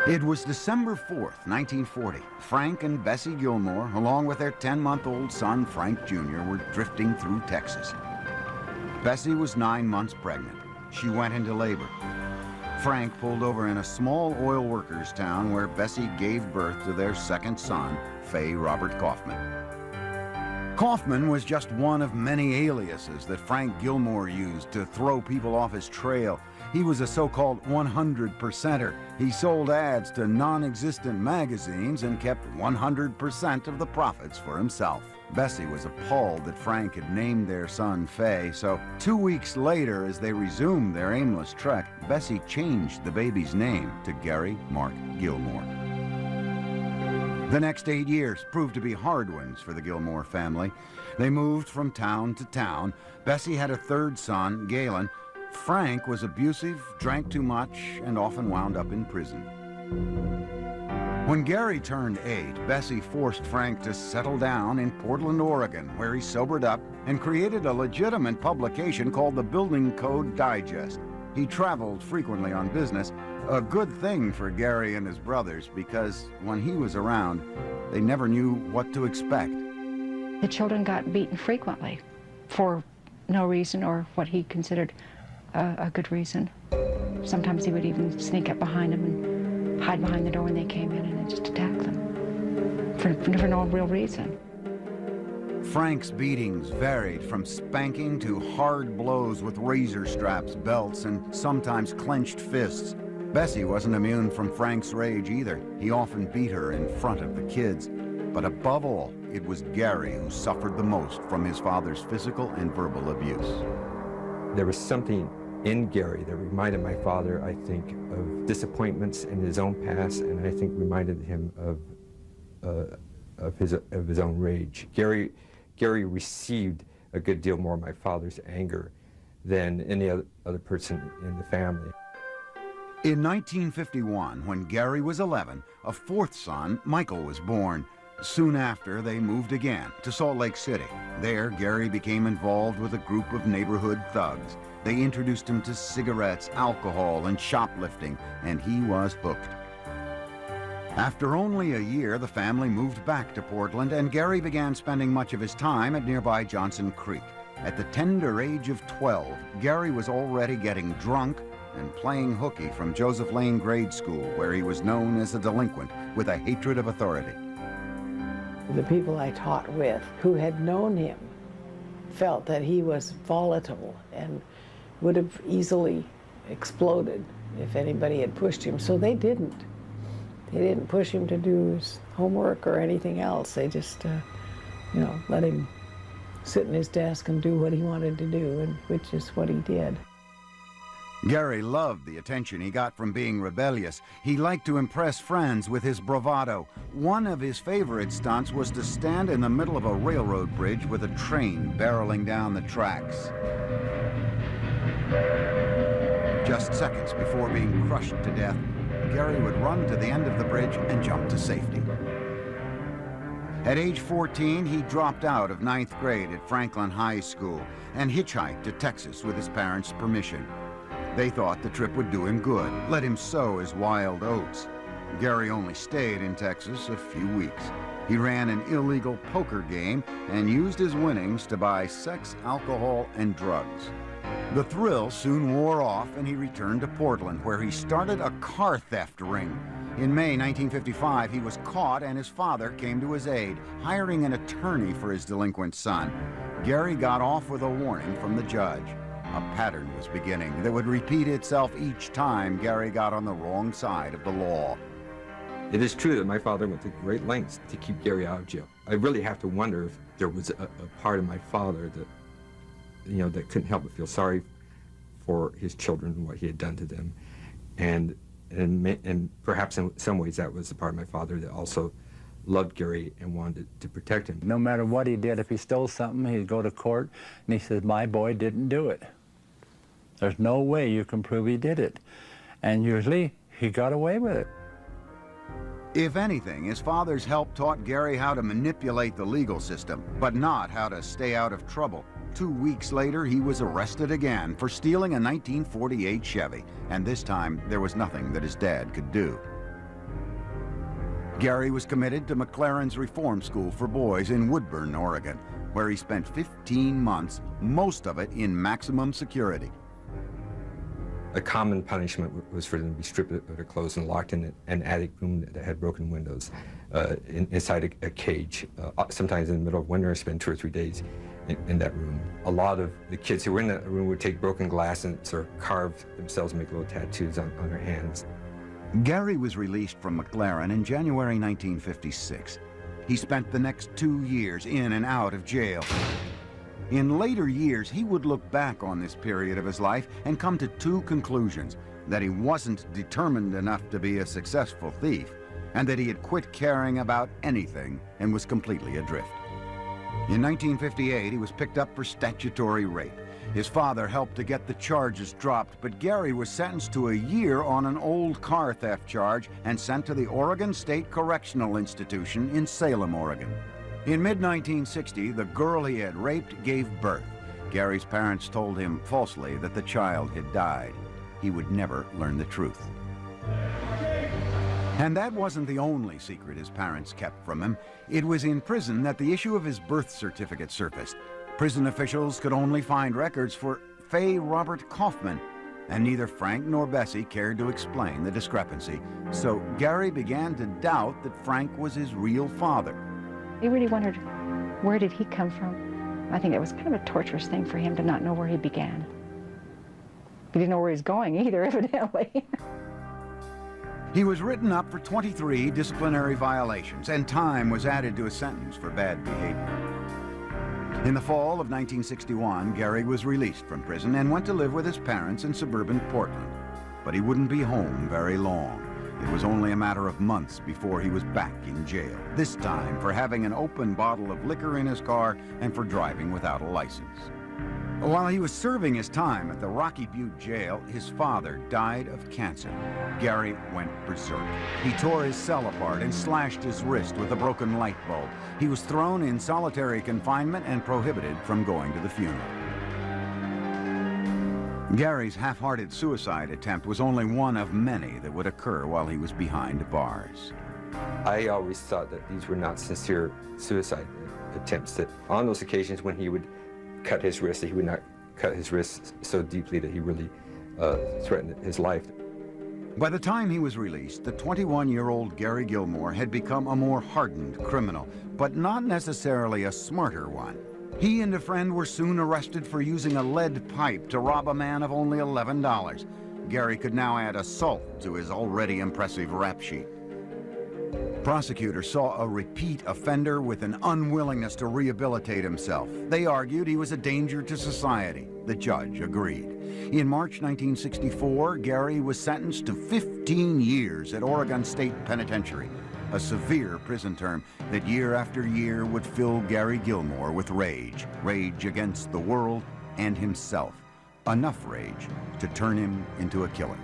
It was December 4th, 1940. Frank and Bessie Gilmore, along with their 10-month-old son, Frank Jr., were drifting through Texas. Bessie was 9 months pregnant. She went into labor. Frank pulled over in a small oil workers' town where Bessie gave birth to their second son, Fay Robert Kaufman. Kaufman was just one of many aliases that Frank Gilmore used to throw people off his trail. He was a so-called 100%er. He sold ads to non-existent magazines and kept 100% of the profits for himself. Bessie was appalled that Frank had named their son Fay, so 2 weeks later, as they resumed their aimless trek, Bessie changed the baby's name to Gary Mark Gilmore. The next 8 years proved to be hard ones for the Gilmore family. They moved from town to town. Bessie had a third son, Galen. Frank was abusive, drank too much, and often wound up in prison. When Gary turned 8, Bessie forced Frank to settle down in Portland, Oregon, where he sobered up and created a legitimate publication called the Building Code Digest. He traveled frequently on business, a good thing for Gary and his brothers, because when he was around, they never knew what to expect. The children got beaten frequently for no reason or what he considered a good reason. Sometimes he would even sneak up behind them and hide behind the door when they came in and just attack them for no real reason. Frank's beatings varied from spanking to hard blows with razor straps, belts, and sometimes clenched fists. Bessie wasn't immune from Frank's rage either. He often beat her in front of the kids. But above all, it was Gary who suffered the most from his father's physical and verbal abuse. There was something in Gary that reminded my father, I think, of disappointments in his own past, and I think reminded him of his own rage. Gary received a good deal more of my father's anger than any other person in the family. In 1951, when Gary was 11, a fourth son, Michael, was born. Soon after, they moved again to Salt Lake City. There, Gary became involved with a group of neighborhood thugs. They introduced him to cigarettes, alcohol, and shoplifting, and he was hooked. After only a year, the family moved back to Portland, and Gary began spending much of his time at nearby Johnson Creek. At the tender age of 12, Gary was already getting drunk and playing hooky from Joseph Lane Grade School, where he was known as a delinquent with a hatred of authority. The people I taught with who had known him felt that he was volatile and would have easily exploded if anybody had pushed him, so they didn't. They didn't push him to do his homework or anything else. They just, let him sit in his desk and do what he wanted to do, and which is what he did. Gary loved the attention he got from being rebellious. He liked to impress friends with his bravado. One of his favorite stunts was to stand in the middle of a railroad bridge with a train barreling down the tracks. Just seconds before being crushed to death, Gary would run to the end of the bridge and jump to safety. At age 14, he dropped out of 9th grade at Franklin High School and hitchhiked to Texas with his parents' permission. They thought the trip would do him good, let him sow his wild oats. Gary only stayed in Texas a few weeks. He ran an illegal poker game and used his winnings to buy sex, alcohol, and drugs. The thrill soon wore off, and he returned to Portland, where he started a car theft ring. In May 1955, he was caught, and his father came to his aid, hiring an attorney for his delinquent son. Gary got off with a warning from the judge. A pattern was beginning that would repeat itself each time Gary got on the wrong side of the law. It is true that my father went to great lengths to keep Gary out of jail. I really have to wonder if there was a part of my father that, that couldn't help but feel sorry for his children and what he had done to them. And perhaps in some ways that was the part of my father that also loved Gary and wanted to protect him. No matter what he did, if he stole something, he'd go to court and he said, "My boy didn't do it. There's no way you can prove he did it." And usually he got away with it. If anything, his father's help taught Gary how to manipulate the legal system, but not how to stay out of trouble. 2 weeks later, he was arrested again for stealing a 1948 Chevy, and this time there was nothing that his dad could do. Gary was committed to McLaren's Reform School for Boys in Woodburn, Oregon, where he spent 15 months, most of it in maximum security. A common punishment was for them to be stripped of their clothes and locked in an attic room that had broken windows, inside a cage. Sometimes in the middle of winter, spend 2 or 3 days in that room. A lot of the kids who were in that room would take broken glass and sort of carve themselves, make little tattoos on their hands. Gary was released from McLaren in January 1956. He spent the next 2 years in and out of jail. In later years, he would look back on this period of his life and come to 2 conclusions: that he wasn't determined enough to be a successful thief, and that he had quit caring about anything and was completely adrift. In 1958, he was picked up for statutory rape. His father helped to get the charges dropped, but Gary was sentenced to a year on an old car theft charge and sent to the Oregon State Correctional Institution in Salem, Oregon. In mid-1960, the girl he had raped gave birth. Gary's parents told him falsely that the child had died. He would never learn the truth. And that wasn't the only secret his parents kept from him. It was in prison that the issue of his birth certificate surfaced. Prison officials could only find records for Faye Robert Kaufman, and neither Frank nor Bessie cared to explain the discrepancy. So Gary began to doubt that Frank was his real father. He really wondered, where did he come from? I think it was kind of a torturous thing for him to not know where he began. He didn't know where he's going either, evidently. He was written up for 23 disciplinary violations, and time was added to his sentence for bad behavior. In the fall of 1961, Gary was released from prison and went to live with his parents in suburban Portland. But he wouldn't be home very long. It was only a matter of months before he was back in jail, this time for having an open bottle of liquor in his car and for driving without a license. While he was serving his time at the Rocky Butte jail, his father died of cancer. Gary went berserk. He tore his cell apart and slashed his wrist with a broken light bulb. He was thrown in solitary confinement and prohibited from going to the funeral. Gary's half-hearted suicide attempt was only one of many that would occur while he was behind bars. I always thought that these were not sincere suicide attempts, that on those occasions when he would cut his wrist, that he would not cut his wrist so deeply that he really threatened his life. By the time he was released, the 21-year-old Gary Gilmore had become a more hardened criminal, but not necessarily a smarter one. He and a friend were soon arrested for using a lead pipe to rob a man of only $11. Gary could now add assault to his already impressive rap sheet. Prosecutors saw a repeat offender with an unwillingness to rehabilitate himself. They argued he was a danger to society. The judge agreed. In March 1964, Gary was sentenced to 15 years at Oregon State Penitentiary, a severe prison term that year after year would fill Gary Gilmore with rage against the world and himself, enough rage to turn him into a killer.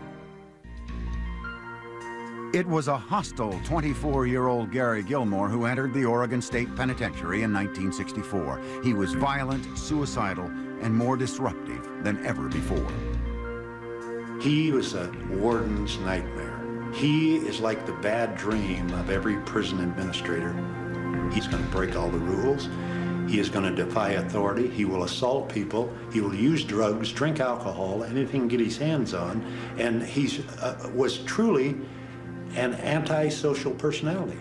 It was a hostile 24-year-old Gary Gilmore who entered the Oregon State Penitentiary in 1964. He was violent, suicidal, and more disruptive than ever before. He was a warden's nightmare. He is like the bad dream of every prison administrator. He's going to break all the rules. He is going to defy authority. He will assault people. He will use drugs, drink alcohol, anything to get his hands on. And he was truly an antisocial personality.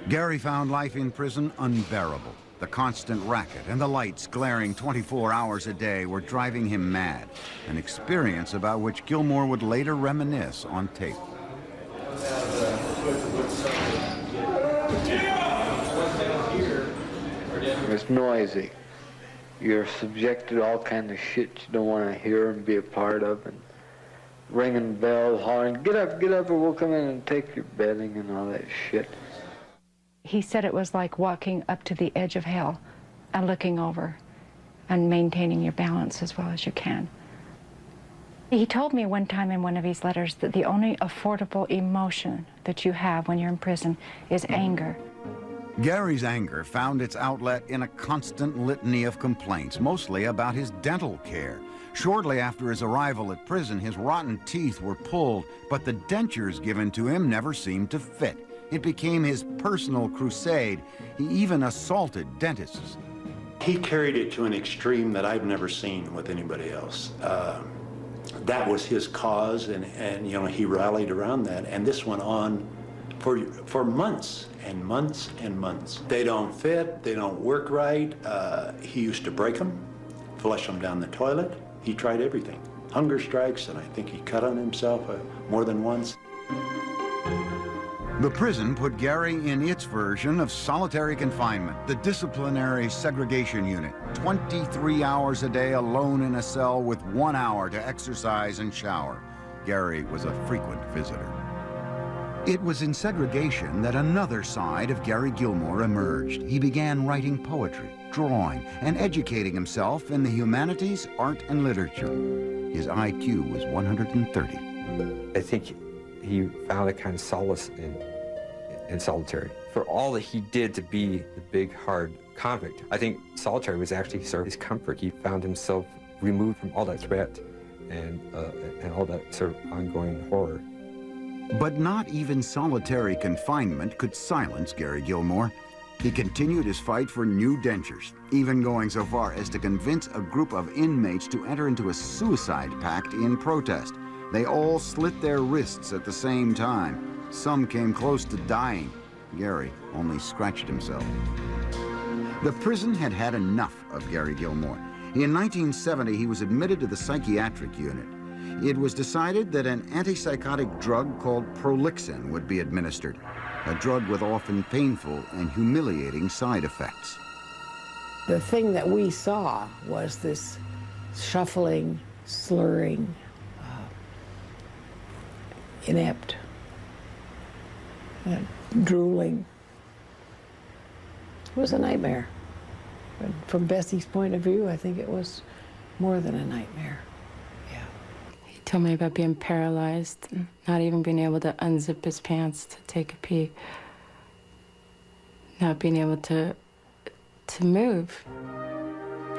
Gary found life in prison unbearable. The constant racket and the lights glaring 24 hours a day were driving him mad, an experience about which Gilmore would later reminisce on tape. It's noisy. You're subjected to all kinds of shit you don't want to hear and be a part of, and ringing bells, hollering, get up, or we'll come in and take your bedding and all that shit. He said it was like walking up to the edge of hell and looking over and maintaining your balance as well as you can. He told me one time in one of his letters that the only affordable emotion that you have when you're in prison is anger. Gary's anger found its outlet in a constant litany of complaints, mostly about his dental care. Shortly after his arrival at prison, his rotten teeth were pulled, but the dentures given to him never seemed to fit. It became his personal crusade. He even assaulted dentists. He carried it to an extreme that I've never seen with anybody else. That was his cause, and you know, he rallied around that, and this went on for months and months and months. They don't fit, they don't work right. He used to break them, flush them down the toilet. He tried everything. Hunger strikes, and I think he cut on himself more than once. The prison put Gary in its version of solitary confinement, the disciplinary segregation unit. 23 hours a day alone in a cell with 1 hour to exercise and shower. Gary was a frequent visitor. It was in segregation that another side of Gary Gilmore emerged. He began writing poetry, drawing, and educating himself in the humanities, art, and literature. His IQ was 130. I think he found a kind of solace in solitary. For all that he did to be the big, hard convict, I think solitary was actually sort of his comfort. He found himself removed from all that threat and all that sort of ongoing horror. But not even solitary confinement could silence Gary Gilmore. He continued his fight for new dentures, even going so far as to convince a group of inmates to enter into a suicide pact in protest. They all slit their wrists at the same time. Some came close to dying. Gary only scratched himself. The prison had had enough of Gary Gilmore. In 1970, he was admitted to the psychiatric unit. It was decided that an antipsychotic drug called Prolixin would be administered, a drug with often painful and humiliating side effects. The thing that we saw was this shuffling, slurring, inept, drooling. It was a nightmare. But from Bessie's point of view, I think it was more than a nightmare. Yeah. He told me about being paralyzed, and not even being able to unzip his pants to take a pee, not being able to move.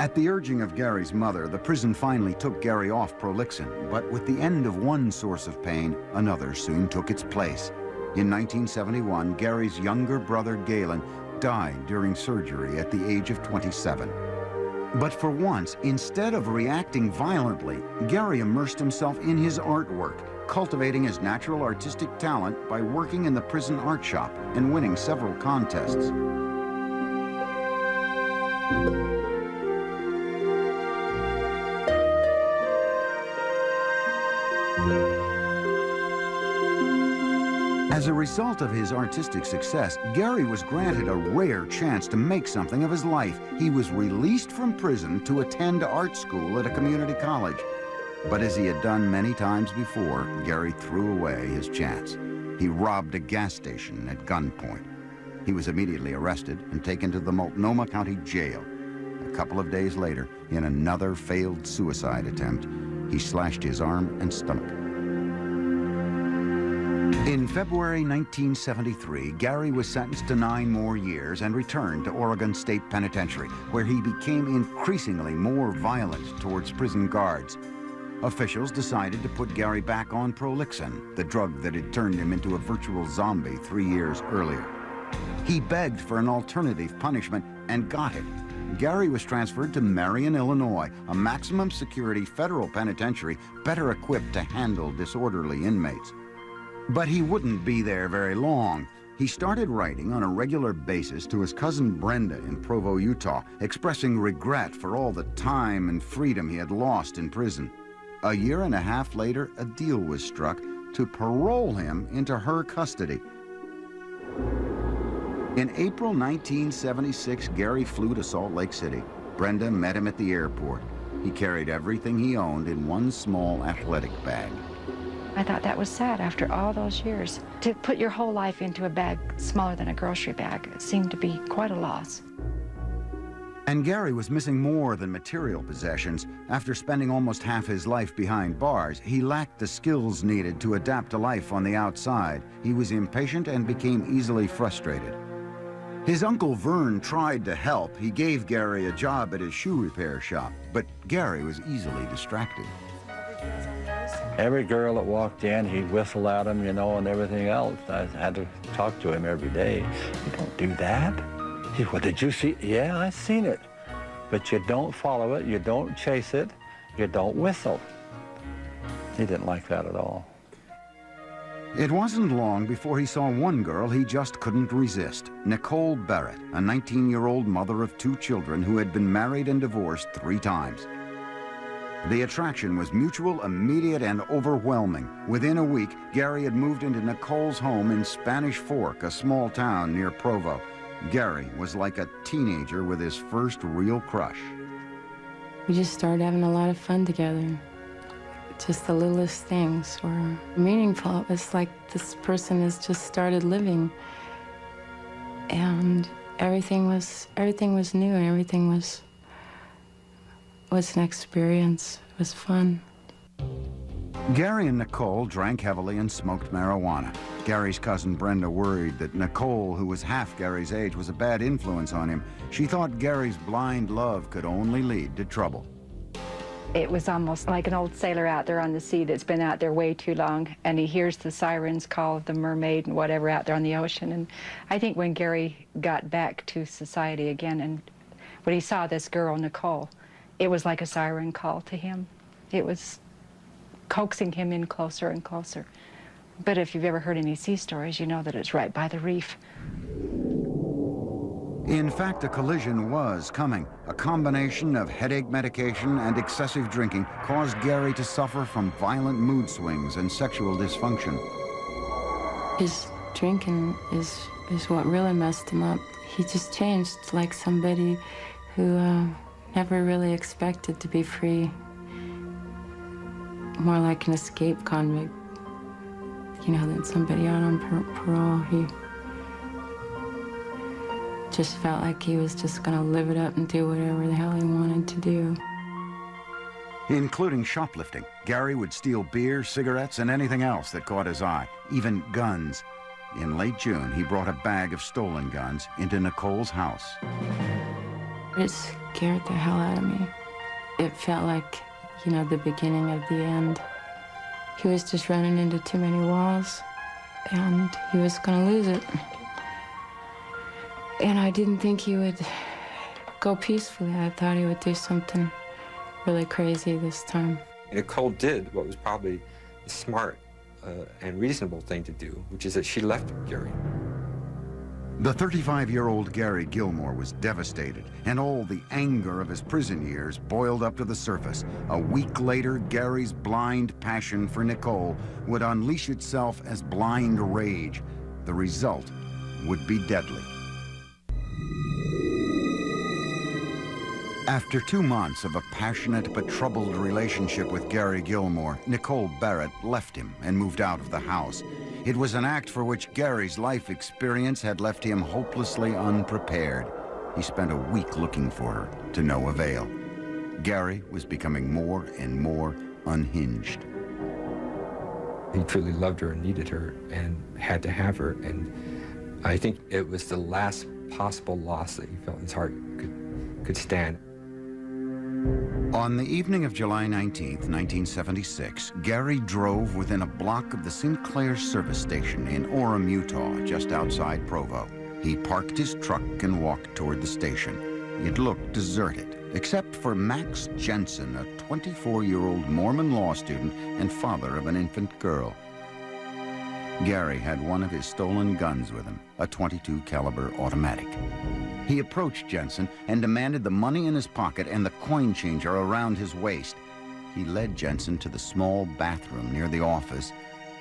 At the urging of Gary's mother, the prison finally took Gary off Prolixin, but with the end of one source of pain, another soon took its place. In 1971, Gary's younger brother, Galen, died during surgery at the age of 27. But for once, instead of reacting violently, Gary immersed himself in his artwork, cultivating his natural artistic talent by working in the prison art shop and winning several contests. As a result of his artistic success, Gary was granted a rare chance to make something of his life. He was released from prison to attend art school at a community college. But as he had done many times before, Gary threw away his chance. He robbed a gas station at gunpoint. He was immediately arrested and taken to the Multnomah County Jail. A couple of days later, in another failed suicide attempt, he slashed his arm and stomach. In February 1973, Gary was sentenced to 9 more years and returned to Oregon State Penitentiary, where he became increasingly more violent towards prison guards. Officials decided to put Gary back on Prolixin, the drug that had turned him into a virtual zombie 3 years earlier. He begged for an alternative punishment and got it. Gary was transferred to Marion, Illinois, a maximum security federal penitentiary better equipped to handle disorderly inmates. But he wouldn't be there very long. He started writing on a regular basis to his cousin Brenda in Provo, Utah, expressing regret for all the time and freedom he had lost in prison. A year and a half later, a deal was struck to parole him into her custody. In April 1976, Gary flew to Salt Lake City. Brenda met him at the airport. He carried everything he owned in one small athletic bag. I thought that was sad after all those years. To put your whole life into a bag smaller than a grocery bag seemed to be quite a loss. And Gary was missing more than material possessions. After spending almost half his life behind bars, he lacked the skills needed to adapt to life on the outside. He was impatient and became easily frustrated. His uncle Vern tried to help. He gave Gary a job at his shoe repair shop, but Gary was easily distracted. Every girl that walked in, he'd whistle at them, you know, and everything else. I had to talk to him every day. You don't do that. He, what, did you see? Yeah, I seen it. But you don't follow it, you don't chase it, you don't whistle. He didn't like that at all. It wasn't long before he saw one girl he just couldn't resist, Nicole Barrett, a 19-year-old mother of 2 children who had been married and divorced 3 times. The attraction was mutual, immediate, and overwhelming. Within a week, Gary had moved into Nicole's home in Spanish Fork, a small town near Provo. Gary was like a teenager with his first real crush. We just started having a lot of fun together. Just the littlest things were meaningful. It was like this person has just started living, and everything was new, and everything was an experience. It was fun. Gary and Nicole drank heavily and smoked marijuana. Gary's cousin Brenda worried that Nicole, who was half Gary's age, was a bad influence on him. She thought Gary's blind love could only lead to trouble. It was almost like an old sailor out there on the sea that's been out there way too long, and he hears the sirens call of the mermaid and whatever out there on the ocean. And I think when Gary got back to society again, and when he saw this girl, Nicole, it was like a siren call to him. It was coaxing him in closer and closer. But if you've ever heard any sea stories, you know that it's right by the reef. In fact, a collision was coming. A combination of headache medication and excessive drinking caused Gary to suffer from violent mood swings and sexual dysfunction. His drinking is what really messed him up. He just changed like somebody who never really expected to be free. More like an escape convict, you know, than somebody out on parole. He just felt like he was just gonna live it up and do whatever the hell he wanted to do. Including shoplifting, Gary would steal beer, cigarettes, and anything else that caught his eye, even guns. In late June, he brought a bag of stolen guns into Nicole's house. It scared the hell out of me. It felt like, you know, the beginning of the end. He was just running into too many walls, and he was gonna lose it. And I didn't think he would go peacefully. I thought he would do something really crazy this time. Nicole did what was probably the smart and reasonable thing to do, which is that she left Gary. The 35-year-old Gary Gilmore was devastated, and all the anger of his prison years boiled up to the surface. A week later, Gary's blind passion for Nicole would unleash itself as blind rage. The result would be deadly. After 2 months of a passionate but troubled relationship with Gary Gilmore, Nicole Barrett left him and moved out of the house. It was an act for which Gary's life experience had left him hopelessly unprepared. He spent a week looking for her, to no avail. Gary was becoming more and more unhinged. He truly loved her and needed her and had to have her, and I think it was the last possible loss that he felt his heart could stand. On the evening of July 19th, 1976, Gary drove within a block of the Sinclair service station in Orem, Utah, just outside Provo. He parked his truck and walked toward the station. It looked deserted, except for Max Jensen, a 24-year-old Mormon law student and father of an infant girl. Gary had one of his stolen guns with him, a .22 caliber automatic. He approached Jensen and demanded the money in his pocket and the coin changer around his waist. He led Jensen to the small bathroom near the office,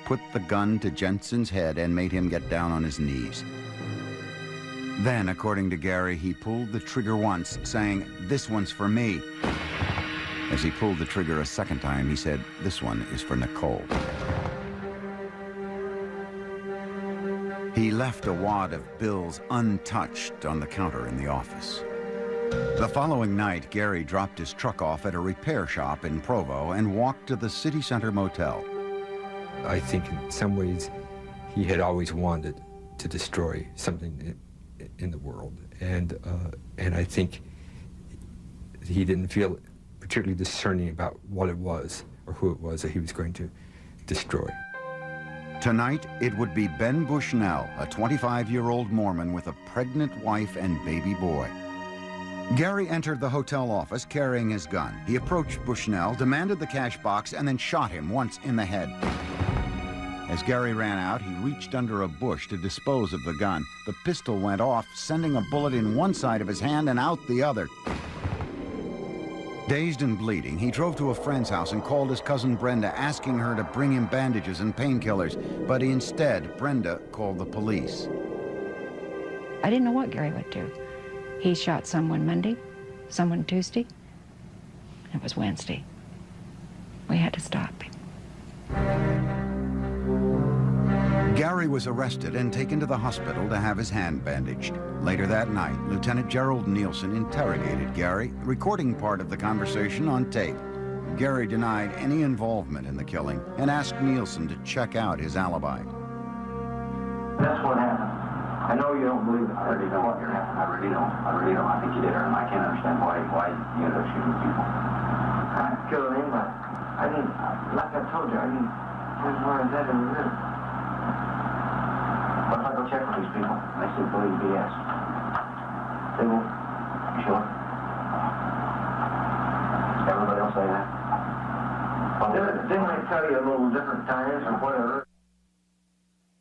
put the gun to Jensen's head, and made him get down on his knees. Then, according to Gary, he pulled the trigger once, saying, "This one's for me." As he pulled the trigger a second time, he said, "This one is for Nicole." He left a wad of bills untouched on the counter in the office. The following night, Gary dropped his truck off at a repair shop in Provo and walked to the city center motel. I think in some ways he had always wanted to destroy something in the world, and I think he didn't feel particularly discerning about what it was or who it was that he was going to destroy. Tonight, it would be Ben Bushnell, a 25-year-old Mormon with a pregnant wife and baby boy. Gary entered the hotel office carrying his gun. He approached Bushnell, demanded the cash box, and then shot him once in the head. As Gary ran out, he reached under a bush to dispose of the gun. The pistol went off, sending a bullet in one side of his hand and out the other. Dazed and bleeding, he drove to a friend's house and called his cousin Brenda, asking her to bring him bandages and painkillers. But instead, Brenda called the police. I didn't know what Gary would do. He shot someone Monday, someone Tuesday. It was Wednesday. We had to stop him. Gary was arrested and taken to the hospital to have his hand bandaged. Later that night, Lieutenant Gerald Nielsen interrogated Gary, recording part of the conversation on tape. Gary denied any involvement in the killing and asked Nielsen to check out his alibi. That's what happened. I know you don't believe it. I really don't. I really don't. I think you did, and I can't understand why you ended up shooting people. I didn't kill anybody. I didn't, like I told you, here's where I was at in the middle. What if I go check with these people and they say believe BS? They will. You sure? Everybody else say that? Well, didn't they tell you a little different times or whatever?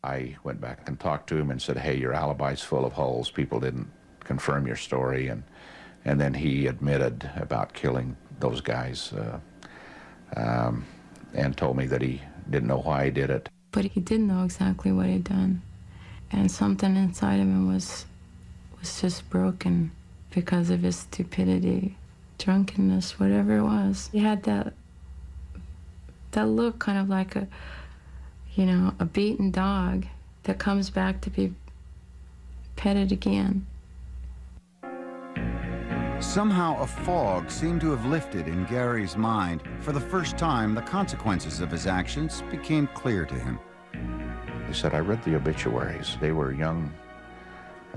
I went back and talked to him and said, hey, your alibi's full of holes. People didn't confirm your story. And then he admitted about killing those guys and told me that he didn't know why he did it. But he did know exactly what he'd done. And something inside of him was just broken because of his stupidity, drunkenness, whatever it was. He had that look kind of like a beaten dog that comes back to be petted again. Somehow a fog seemed to have lifted in Gary's mind. For the first time, the consequences of his actions became clear to him. He said, I read the obituaries. They were young,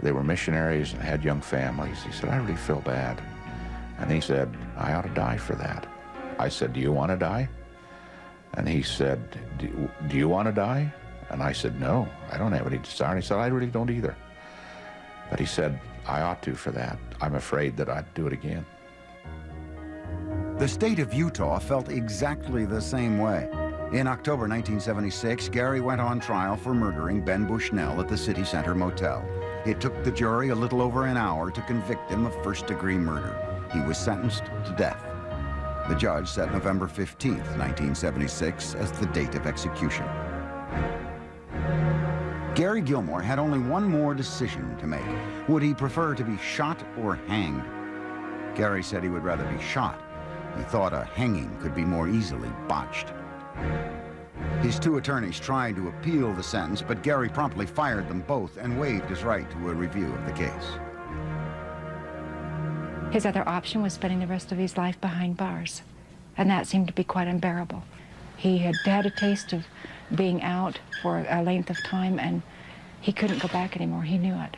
they were missionaries and had young families. He said, I really feel bad. And he said, I ought to die for that. I said, do you want to die? And he said, do you want to die? And I said, no, I don't have any desire. And he said, I really don't either. But he said, I ought to for that. I'm afraid that I'd do it again. The state of Utah felt exactly the same way. In October 1976, Gary went on trial for murdering Ben Bushnell at the City Center Motel. It took the jury a little over an hour to convict him of first-degree murder. He was sentenced to death. The judge set November 15th, 1976 as the date of execution. Gary Gilmore had only one more decision to make. Would he prefer to be shot or hanged? Gary said he would rather be shot. He thought a hanging could be more easily botched. His two attorneys tried to appeal the sentence, but Gary promptly fired them both and waived his right to a review of the case. His other option was spending the rest of his life behind bars, and that seemed to be quite unbearable. He had had a taste of being out for a length of time, and he couldn't go back anymore. He knew it.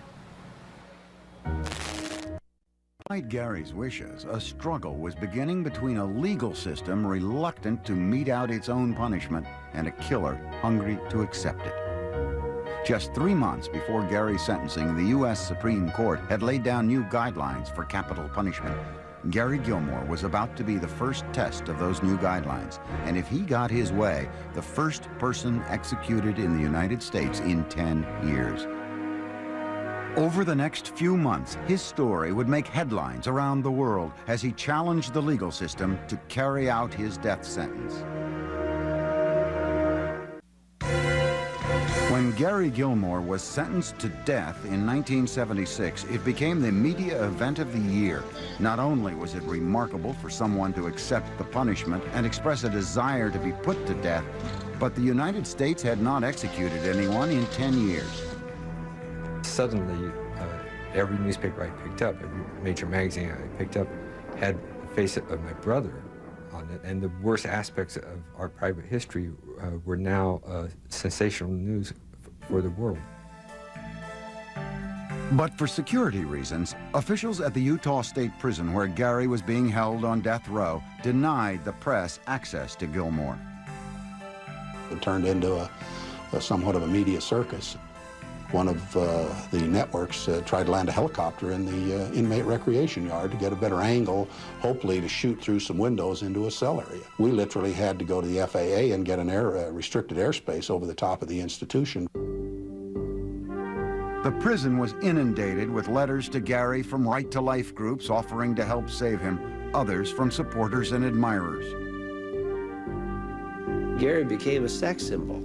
Despite Gary's wishes, a struggle was beginning between a legal system reluctant to mete out its own punishment and a killer hungry to accept it. Just 3 months before Gary's sentencing, the U.S. Supreme Court had laid down new guidelines for capital punishment. Gary Gilmore was about to be the first test of those new guidelines, and if he got his way, the first person executed in the United States in 10 years. Over the next few months, his story would make headlines around the world as he challenged the legal system to carry out his death sentence. When Gary Gilmore was sentenced to death in 1976, it became the media event of the year. Not only was it remarkable for someone to accept the punishment and express a desire to be put to death, but the United States had not executed anyone in 10 years. Suddenly, every newspaper I picked up, every major magazine I picked up, had a face of my brother on it, and the worst aspects of our private history were now sensational news for the world. But for security reasons, officials at the Utah State Prison where Gary was being held on death row denied the press access to Gilmore. It turned into somewhat of a media circus. One of the networks tried to land a helicopter in the inmate recreation yard to get a better angle, hopefully to shoot through some windows into a cell area. We literally had to go to the FAA and get an restricted airspace over the top of the institution. The prison was inundated with letters to Gary from Right to Life groups offering to help save him, others from supporters and admirers. Gary became a sex symbol.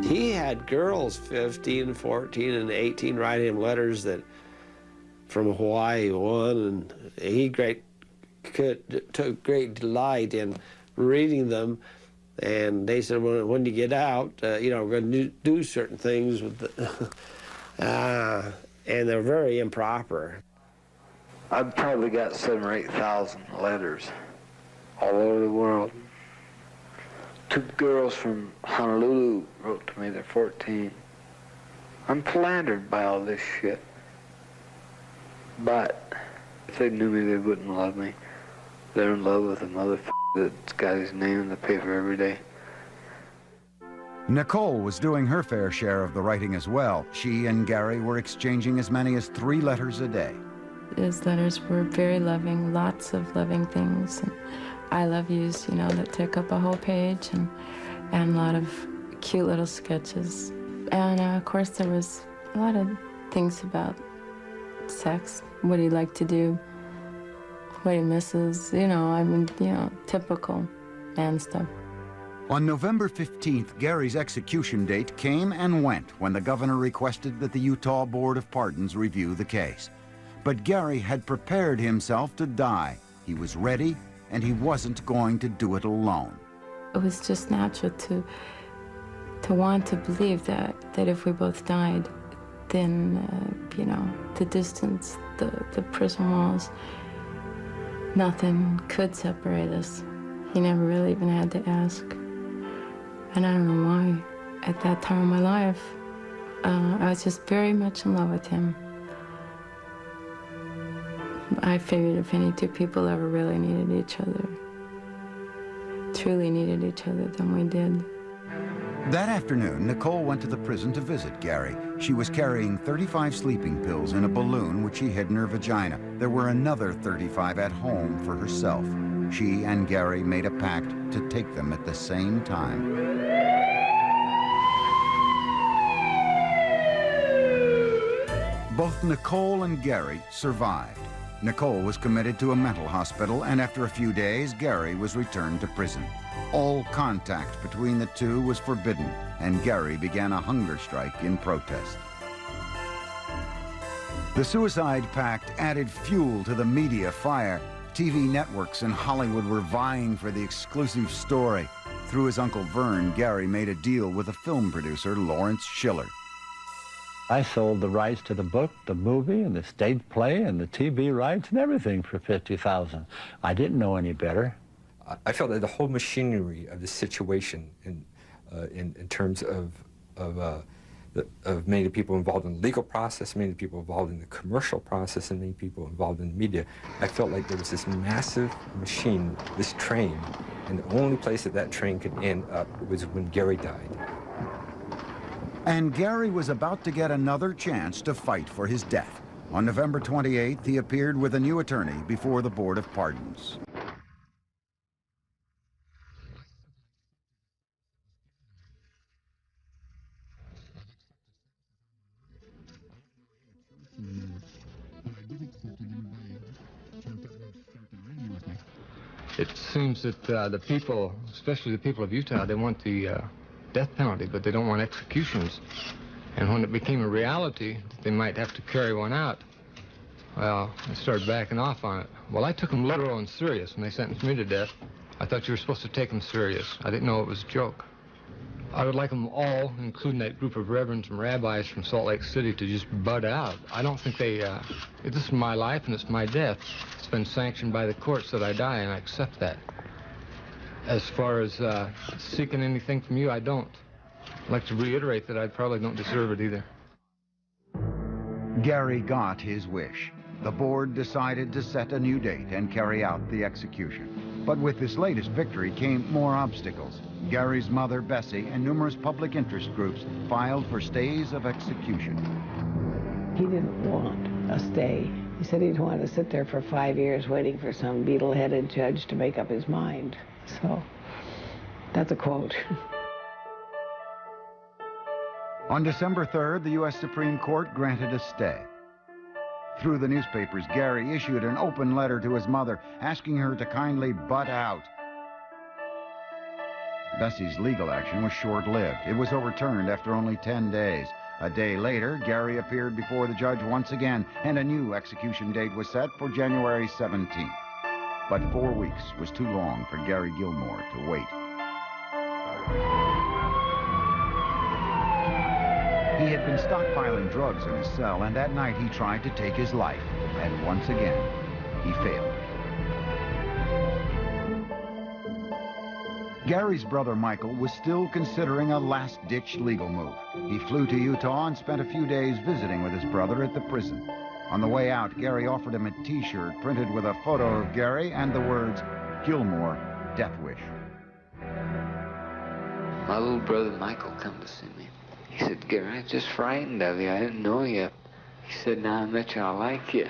He had girls 15, 14, and 18 writing him letters that from Hawaii and he took great delight in reading them. And they said, well, when you get out, you know, we're going to do certain things with the, and they're very improper. I've probably got 7,000 or 8,000 letters all over the world. Two girls from Honolulu wrote to me, they're 14. I'm philandered by all this shit. But if they knew me, they wouldn't love me. They're in love with a motherfucker that's got his name in the paper every day. Nicole was doing her fair share of the writing as well. She and Gary were exchanging as many as 3 letters a day. His letters were very loving, lots of loving things. And I love yous, you know, that took up a whole page, and a lot of cute little sketches. And of course there was a lot of things about sex, what he liked to do, what he misses, you know, I mean, you know, typical man stuff. On November 15th, Gary's execution date came and went when the governor requested that the Utah Board of Pardons review the case. But Gary had prepared himself to die. He was ready, and he wasn't going to do it alone. It was just natural to want to believe that if we both died, then, you know, the distance, the prison walls, nothing could separate us. He never really even had to ask. And I don't know why. At that time of my life, I was just very much in love with him. I figured if any two people ever really needed each other, truly needed each other, then we did. That afternoon, Nicole went to the prison to visit Gary. She was carrying 35 sleeping pills in a balloon which she hid in her vagina. There were another 35 at home for herself. She and Gary made a pact to take them at the same time. Both Nicole and Gary survived. Nicole was committed to a mental hospital, and after a few days, Gary was returned to prison. All contact between the two was forbidden, and Gary began a hunger strike in protest. The suicide pact added fuel to the media fire. TV networks in Hollywood were vying for the exclusive story. Through his Uncle Vern, Gary made a deal with a film producer, Lawrence Schiller. I sold the rights to the book, the movie, and the stage play, and the TV rights, and everything for $50,000. I didn't know any better. I felt that the whole machinery of the situation, in terms of many people involved in the legal process, many people involved in the commercial process, and many people involved in the media, I felt like there was this massive machine, this train, and the only place that train could end up was when Gary died. And Gary was about to get another chance to fight for his death. On November 28th, he appeared with a new attorney before the Board of Pardons. It seems that the people, especially the people of Utah, they want the death penalty, but they don't want executions. And when it became a reality that they might have to carry one out, well, they started backing off on it. Well, I took them literal and serious when they sentenced me to death. I thought you were supposed to take them serious. I didn't know it was a joke. I would like them all, including that group of reverends and rabbis from Salt Lake City, to just bud out. I don't think they, this is my life and it's my death. It's been sanctioned by the courts that I die, and I accept that. As far as seeking anything from you, I don't. I'd like to reiterate that I probably don't deserve it either. Gary got his wish. The board decided to set a new date and carry out the execution. But with this latest victory came more obstacles. Gary's mother, Bessie, and numerous public interest groups filed for stays of execution. He didn't want a stay. He said he'd want to sit there for 5 years waiting for some beetle-headed judge to make up his mind. So, that's a quote. On December 3rd, the U.S. Supreme Court granted a stay. Through the newspapers, Gary issued an open letter to his mother, asking her to kindly butt out. Bessie's legal action was short-lived. It was overturned after only 10 days. A day later, Gary appeared before the judge once again, and a new execution date was set for January 17th. But 4 weeks was too long for Gary Gilmore to wait. He had been stockpiling drugs in his cell, and that night he tried to take his life. And once again, he failed. Gary's brother Michael was still considering a last-ditch legal move. He flew to Utah and spent a few days visiting with his brother at the prison. On the way out, Gary offered him a T-shirt printed with a photo of Gary and the words, "Gilmore, Death Wish." My little brother Michael come to see me. He said, "Gary, I was just frightened of you. I didn't know you." He said, "Now I met you, I like you."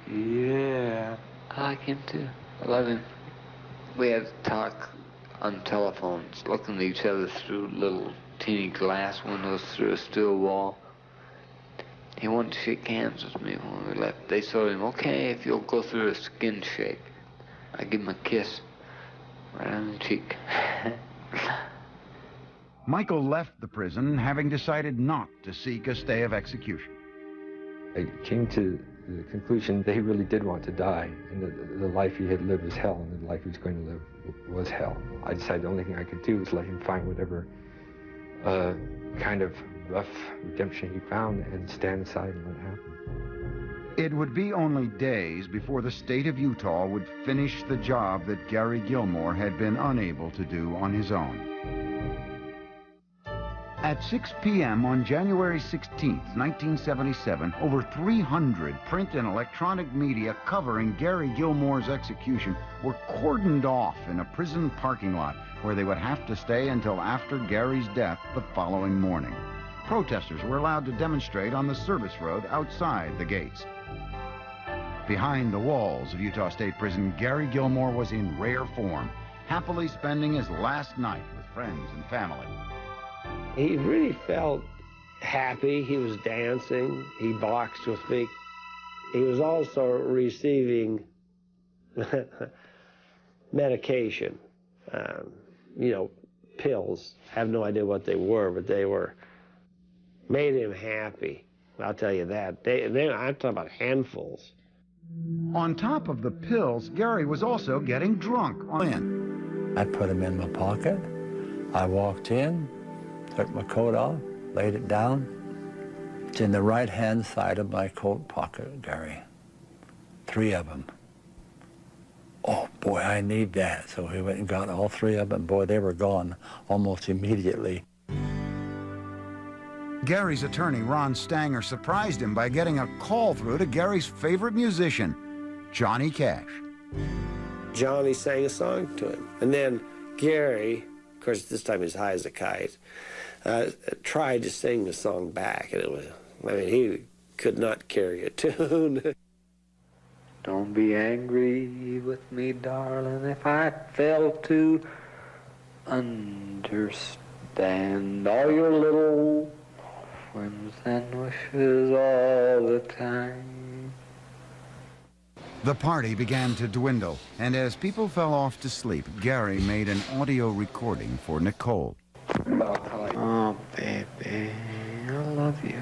Yeah. I like him too. I love him. We had to talk on telephones, looking at each other through little teeny glass windows through a steel wall. He wanted to shake hands with me when we left. They told him, "Okay, if you'll go through a skin shake." I give him a kiss right on the cheek. Michael left the prison having decided not to seek a stay of execution. I came to the conclusion that he really did want to die, and that the life he had lived was hell, and the life he was going to live was hell. I decided the only thing I could do was let him find whatever kind of rough redemption he found and stand aside and let it happen. It would be only days before the state of Utah would finish the job that Gary Gilmore had been unable to do on his own. At 6 p.m. on January 16, 1977, over 300 print and electronic media covering Gary Gilmore's execution were cordoned off in a prison parking lot where they would have to stay until after Gary's death the following morning. Protesters were allowed to demonstrate on the service road outside the gates. Behind the walls of Utah State Prison, Gary Gilmore was in rare form, happily spending his last night with friends and family. He really felt happy. He was dancing. He boxed with me. He was also receiving medication, you know, pills. I have no idea what they were, but they made him happy. I'll tell you that. I'm talking about handfuls. On top of the pills, Gary was also getting drunk. I put them in my pocket. I walked in, took my coat off, laid it down. It's in the right-hand side of my coat pocket, Gary. 3 of them. Oh, boy, I need that. So we went and got all 3 of them. Boy, they were gone almost immediately. Gary's attorney, Ron Stanger, surprised him by getting a call through to Gary's favorite musician, Johnny Cash. Johnny sang a song to him. And then Gary, of course, this time he's high as a kite, tried to sing the song back, and it was, I mean, he could not carry a tune. Don't be angry with me, darling, if I fail to understand all your little whims and wishes all the time. The party began to dwindle, and as people fell off to sleep, Gary made an audio recording for Nicole. Oh, baby, I love you.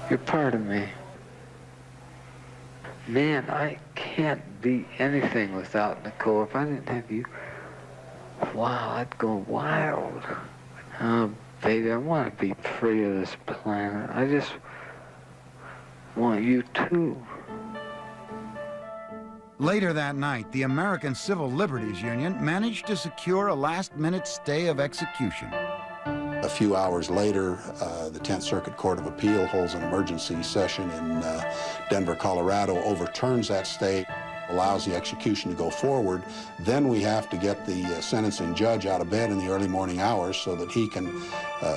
You're part of me. Man, I can't be anything without Nicole. If I didn't have you, wow, I'd go wild. Oh, baby, I want to be free of this planet. I just want you too. Later that night, the American Civil Liberties Union managed to secure a last-minute stay of execution. A few hours later, the 10th Circuit Court of Appeal holds an emergency session in Denver, Colorado, overturns that stay, allows the execution to go forward. Then we have to get the sentencing judge out of bed in the early morning hours so that he can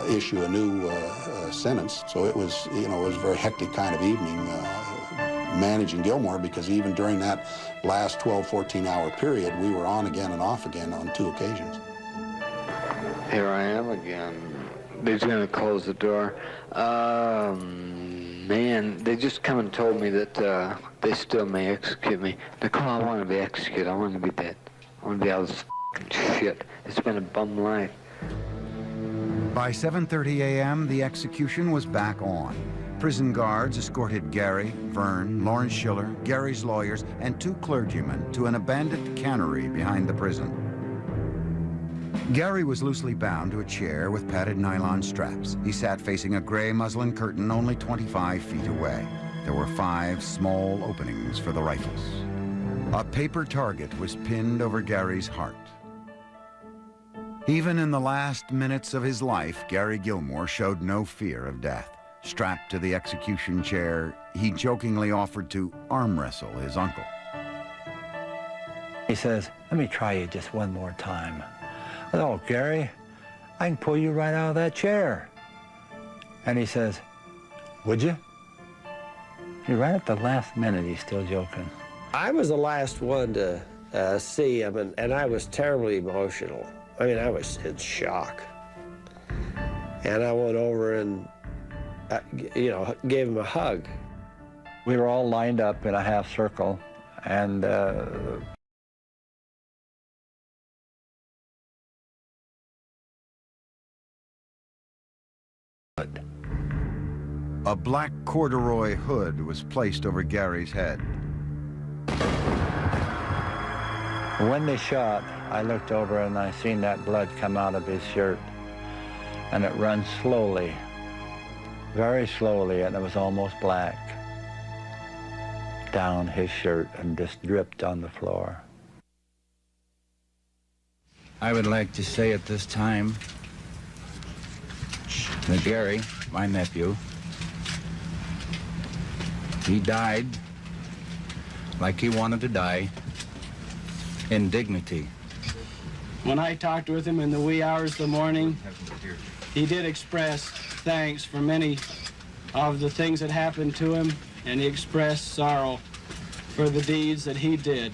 issue a new sentence. So it was, it was a very hectic kind of evening managing Gilmore, because even during that last 12, 14-hour period, we were on again and off again on 2 occasions. Here I am again. They're going to close the door. Man, they just come and told me that they still may execute me. Nicole, I want to be executed. I want to be dead. I want to be out of this f***ing shit. It's been a bum life. By 7:30 a.m., the execution was back on. Prison guards escorted Gary, Vern, Lawrence Schiller, Gary's lawyers, and 2 clergymen to an abandoned cannery behind the prison. Gary was loosely bound to a chair with padded nylon straps. He sat facing a gray muslin curtain only 25 feet away. There were 5 small openings for the rifles. A paper target was pinned over Gary's heart. Even in the last minutes of his life, Gary Gilmore showed no fear of death. Strapped to the execution chair, he jokingly offered to arm wrestle his uncle. He says, "Let me try you just one more time." "Oh, Gary, I can pull you right out of that chair." And he says, "Would you?" And right at the last minute, he's still joking. I was the last one to see him, and I was terribly emotional. I mean, I was in shock. And I went over and, gave him a hug. We were all lined up in a half circle, and a black corduroy hood was placed over Gary's head. when they shot, I looked over and I seen that blood come out of his shirt, and it runs slowly, very slowly, and it was almost black down his shirt and just dripped on the floor. I would like to say at this time that Gary, my nephew, he died like he wanted to die, in dignity. When I talked with him in the wee hours of the morning, he did express thanks for many of the things that happened to him, and he expressed sorrow for the deeds that he did.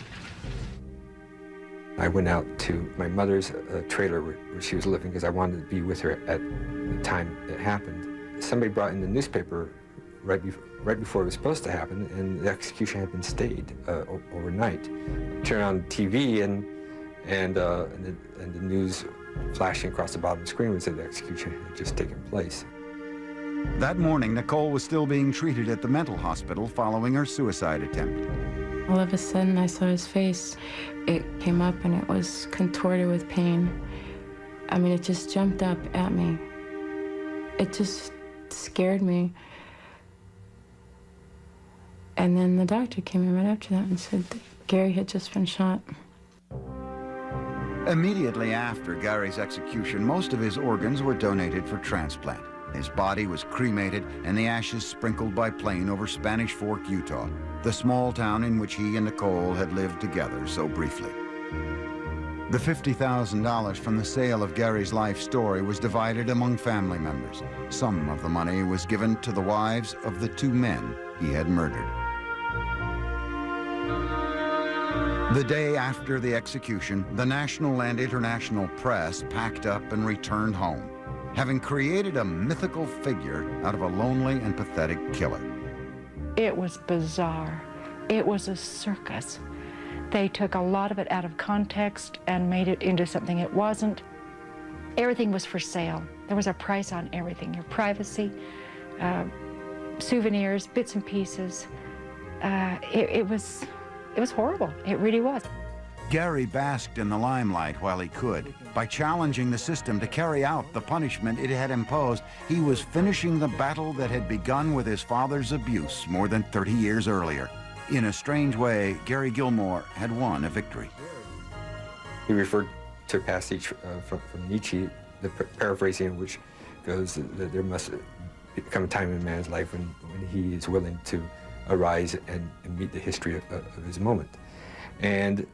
I went out to my mother's trailer where she was living because I wanted to be with her at the time it happened. Somebody brought in the newspaper right before it was supposed to happen, and the execution had been stayed overnight. Turned on TV and the news flashing across the bottom of the screen would say the execution had just taken place. That morning, Nicole was still being treated at the mental hospital following her suicide attempt. All of a sudden, I saw his face. It came up and it was contorted with pain. I mean, it just jumped up at me. It just scared me. And then the doctor came in right after that and said that Gary had just been shot. Immediately after Gary's execution, most of his organs were donated for transplant. His body was cremated and the ashes sprinkled by plane over Spanish Fork, Utah, the small town in which he and Nicole had lived together so briefly. The $50,000 from the sale of Gary's life story was divided among family members. Some of the money was given to the wives of the 2 men he had murdered. The day after the execution, the national and international press packed up and returned home, having created a mythical figure out of a lonely and pathetic killer. It was bizarre. It was a circus. They took a lot of it out of context and made it into something it wasn't. Everything was for sale. There was a price on everything. Your privacy, souvenirs, bits and pieces. It was horrible. It really was. Gary basked in the limelight while he could. By challenging the system to carry out the punishment it had imposed, he was finishing the battle that had begun with his father's abuse more than 30 years earlier. In a strange way, Gary Gilmore had won a victory. He referred to a passage from Nietzsche, the paraphrasing in which goes that there must come a time in a man's life when he is willing to arise and meet the history of his moment. And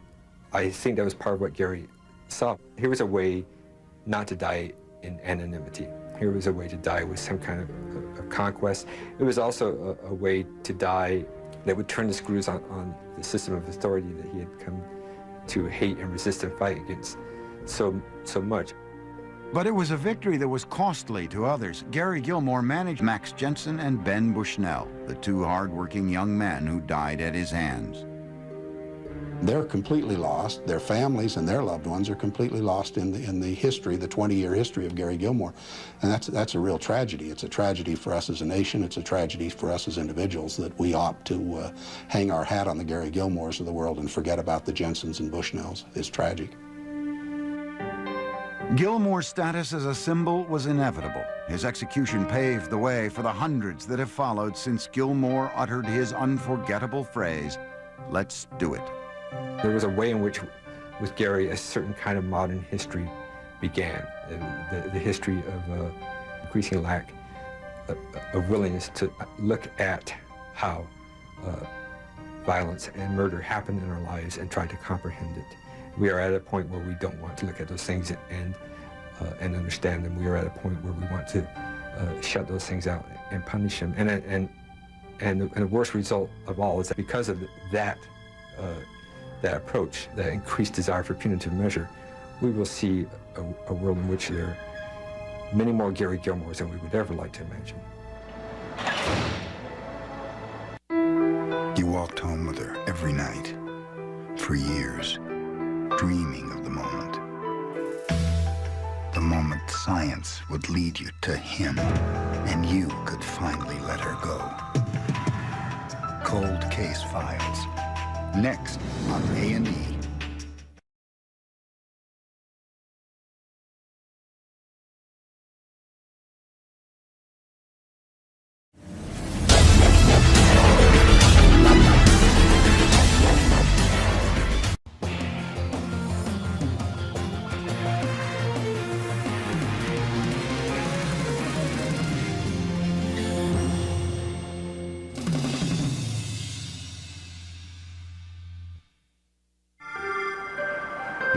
I think that was part of what Gary saw. Here was a way not to die in anonymity. Here was a way to die with some kind of conquest. It was also a way to die that would turn the screws on the system of authority that he had come to hate and resist and fight against so much. But it was a victory that was costly to others. Gary Gilmore managed Max Jensen and Ben Bushnell, the two hard-working young men who died at his hands. They're completely lost. Their families and their loved ones are completely lost in the history, the 20-year history of Gary Gilmore. And that's a real tragedy. It's a tragedy for us as a nation. It's a tragedy for us as individuals that we opt to hang our hat on the Gary Gilmores of the world and forget about the Jensens and Bushnells. It's tragic. Gilmore's status as a symbol was inevitable. His execution paved the way for the hundreds that have followed since Gilmore uttered his unforgettable phrase, "Let's do it." There was a way in which, with Gary, a certain kind of modern history began. The history of increasing lack of willingness to look at how violence and murder happen in our lives and try to comprehend it. We are at a point where we don't want to look at those things and understand them. We are at a point where we want to shut those things out and punish them. And the worst result of all is that because of that approach, that increased desire for punitive measure, we will see a world in which there are many more Gary Gilmores than we would ever like to imagine. You walked home with her every night, for years, dreaming of the moment. The moment science would lead you to him, and you could finally let her go. Cold Case Files. Next on A&E.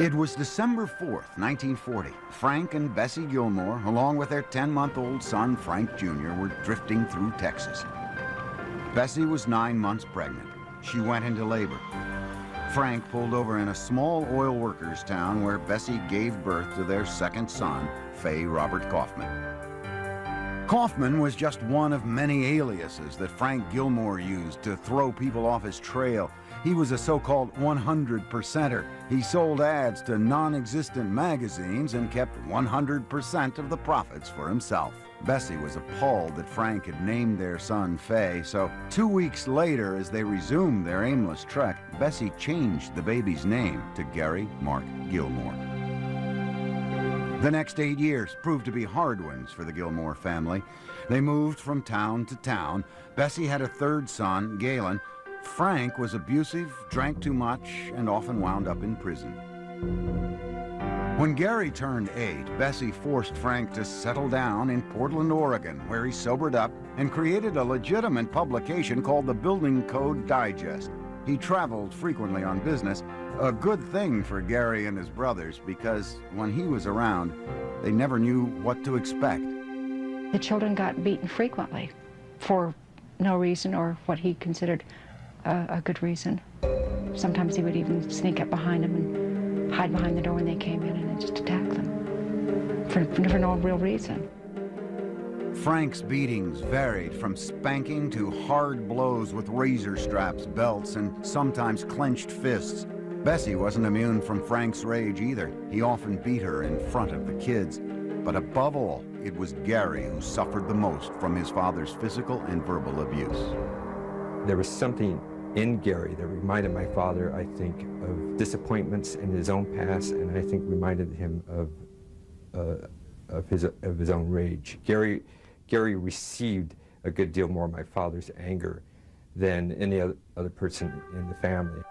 It was December 4th, 1940. Frank and Bessie Gilmore, along with their 10-month-old son, Frank Jr., were drifting through Texas. Bessie was 9 months pregnant. She went into labor. Frank pulled over in a small oil workers' town where Bessie gave birth to their second son, Fay Robert Kaufman. Kaufman was just one of many aliases that Frank Gilmore used to throw people off his trail. He was a so-called 100%er. He sold ads to non-existent magazines and kept 100% of the profits for himself. Bessie was appalled that Frank had named their son Fay, so 2 weeks later, as they resumed their aimless trek, Bessie changed the baby's name to Gary Mark Gilmore. The next 8 years proved to be hard ones for the Gilmore family. They moved from town to town. Bessie had a third son, Galen. Frank was abusive, drank too much, and often wound up in prison. When Gary turned 8, Bessie forced Frank to settle down in Portland, Oregon, where he sobered up and created a legitimate publication called the Building Code Digest. He traveled frequently on business, a good thing for Gary and his brothers, because when he was around, they never knew what to expect. The children got beaten frequently for no reason or what he considered a good reason. Sometimes he would even sneak up behind them and hide behind the door when they came in and just attack them for no real reason. Frank's beatings varied from spanking to hard blows with razor straps, belts, and sometimes clenched fists. Bessie wasn't immune from Frank's rage either. He often beat her in front of the kids. But above all, it was Gary who suffered the most from his father's physical and verbal abuse. There was something in Gary that reminded my father, I think, of disappointments in his own past, and I think reminded him of his own rage. Gary received a good deal more of my father's anger than any other person in the family.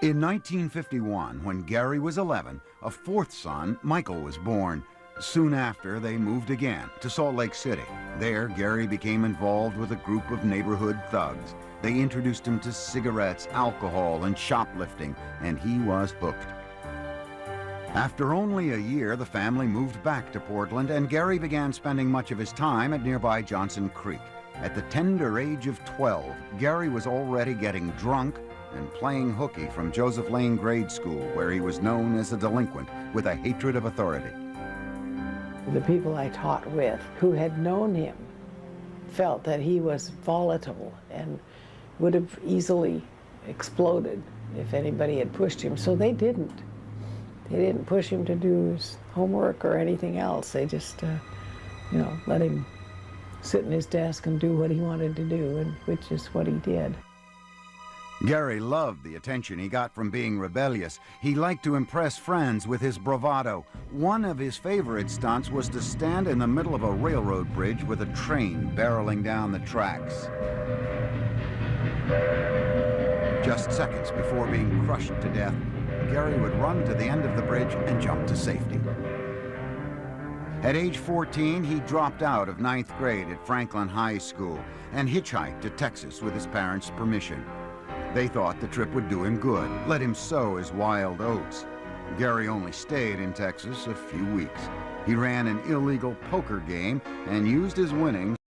In 1951, when Gary was 11, a fourth son, Michael, was born. Soon after, they moved again to Salt Lake City. There, Gary became involved with a group of neighborhood thugs. They introduced him to cigarettes, alcohol, and shoplifting, and he was hooked. After only a year, the family moved back to Portland, and Gary began spending much of his time at nearby Johnson Creek. At the tender age of 12, Gary was already getting drunk and playing hooky from Joseph Lane Grade School, where he was known as a delinquent with a hatred of authority. The people I taught with who had known him felt that he was volatile and would have easily exploded if anybody had pushed him, so they didn't. They didn't push him to do his homework or anything else. They just, you know, let him sit in his desk and do what he wanted to do, and which is what he did. Gary loved the attention he got from being rebellious. He liked to impress friends with his bravado. One of his favorite stunts was to stand in the middle of a railroad bridge with a train barreling down the tracks. Just seconds before being crushed to death, Gary would run to the end of the bridge and jump to safety. At age 14, he dropped out of 9th grade at Franklin High School and hitchhiked to Texas with his parents' permission. They thought the trip would do him good, let him sow his wild oats. Gary only stayed in Texas a few weeks. He ran an illegal poker game and used his winnings